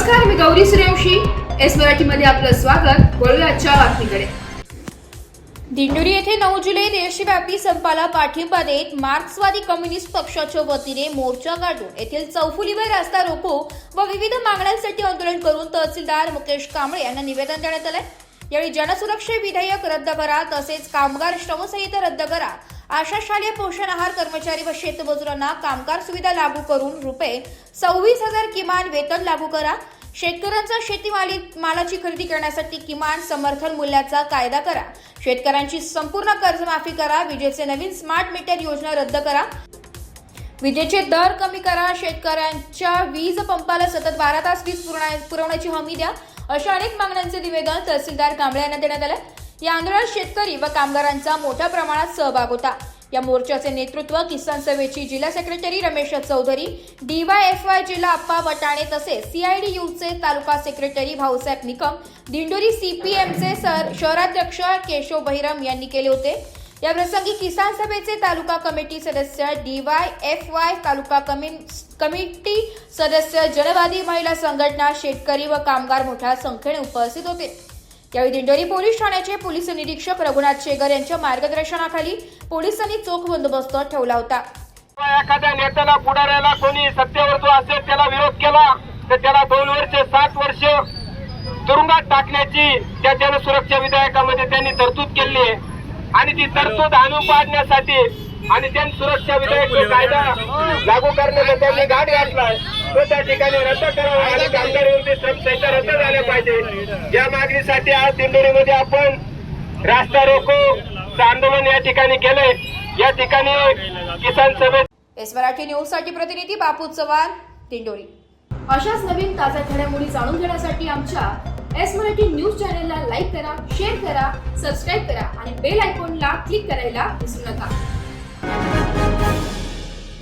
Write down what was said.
नमस्कार, मी गौरी सूर्यवंशी. एस मराठीमध्ये आपलं स्वागत. वळूया आजच्या बातमीकडे. दिंडोरी येथे 9 जुलै देशव्यापी संपाला पाठिंबा देत मार्क्सवादी कम्युनिस्ट पक्षाच्या वतीने मोर्चा काढून येथील चौफुलीवर रास्ता रोको व विविध मागण्यांसाठी आंदोलन करून तहसीलदार मुकेश कांबळे यांना निवेदन देण्यात आले. यावेळी जनसुरक्षा विधेयक रद्द करा, तसेच कामगार श्रमसंहिता रद्द करा, आशा शालेय पोषण आहार कर्मचारी व शेतमजुरांना कामगार सुविधा लागू करून रुपये 26,000 किमान वेतन लागू करा, शेतकऱ्यांचा शेतीमालाची खरेदी करण्यासाठी किमान समर्थन मूल्याचा कायदा करा, शेतकऱ्यांची संपूर्ण कर्जमाफी करा, विजेचे नवीन स्मार्ट मीटर योजना रद्द करा, विजेचे दर कमी करा, शेतकऱ्यांच्या वीज पंपाला सतत 12 तास वीज पुरवण्याची हमी द्या, अशा अनेक मागण्यांचे निवेदन तहसीलदार कांबळे यांना देण्यात आले. या आंदोलनात शेतकरी व कामगारांचा मोठ्या प्रमाणात सहभाग होता. या मोर्चाचे नेतृत्व किसान सभेची जिल्हा सेक्रेटरी रमेश चौधरी, DYFY जिल्हा अप्पा वटाणे तसेच CIDUचे तालुका सेक्रेटरी भाऊसाहेब निकम, दिंडोरी CPMचे शहराध्यक्ष केशव बहिरम यांनी केले होते. या प्रसंगी किसान सभेचे तालुका कमिटी सदस्य, DYFY तालुका कमिटी सदस्य, जनवादी महिला संघटना, शेतकरी व कामगार मोठ्या संख्येने उपस्थित होते. यावेळी दिंडोरी पोलीस ठाण्याचे पोलीस निरीक्षक रघुनाथ शेगर यांच्या मार्गदर्शनाखाली पोलिसांनी चोख बंदोबस्त ठेवला होता. एखाद्या नेत्याला पुढाऱ्याला कोणी सत्तेवर जो असेल त्याला विरोध केला तर त्याला 2 वर्ष 7 वर्ष तुरुंगात टाकण्याची त्या जनसुरक्षा विधेयकामध्ये त्यांनी तरतूद केली आहे. आणि ती तरतूद आणून पाडण्यासाठी आणि जनसुरक्षा विधेयक कायदा लागू करण्याचा त्यांनी घाट घातलाय. तो त्या ठिकाणी रद्द करावा आणि कामगार विरोधी श्रमसंहिता रद्द झाल्या पाहिजे. या मागणीसाठी आज दिंडोरीमध्ये आपण रास्ता रोको आंदोलन या ठिकाणी केलंय. या ठिकाणी किसान सभे. एस मराठी न्यूज साठी प्रतिनिधी बापू चव्हाण, दिंडोरी. अशाच नवीन ताज्या घडामोडी जाणून घेण्यासाठी आमच्या एस मराठी न्यूज चॅनलला लाईक करा, शेअर करा, सबस्क्राईब करा आणि बेल आयकॉनला क्लिक करायला विसरू नका.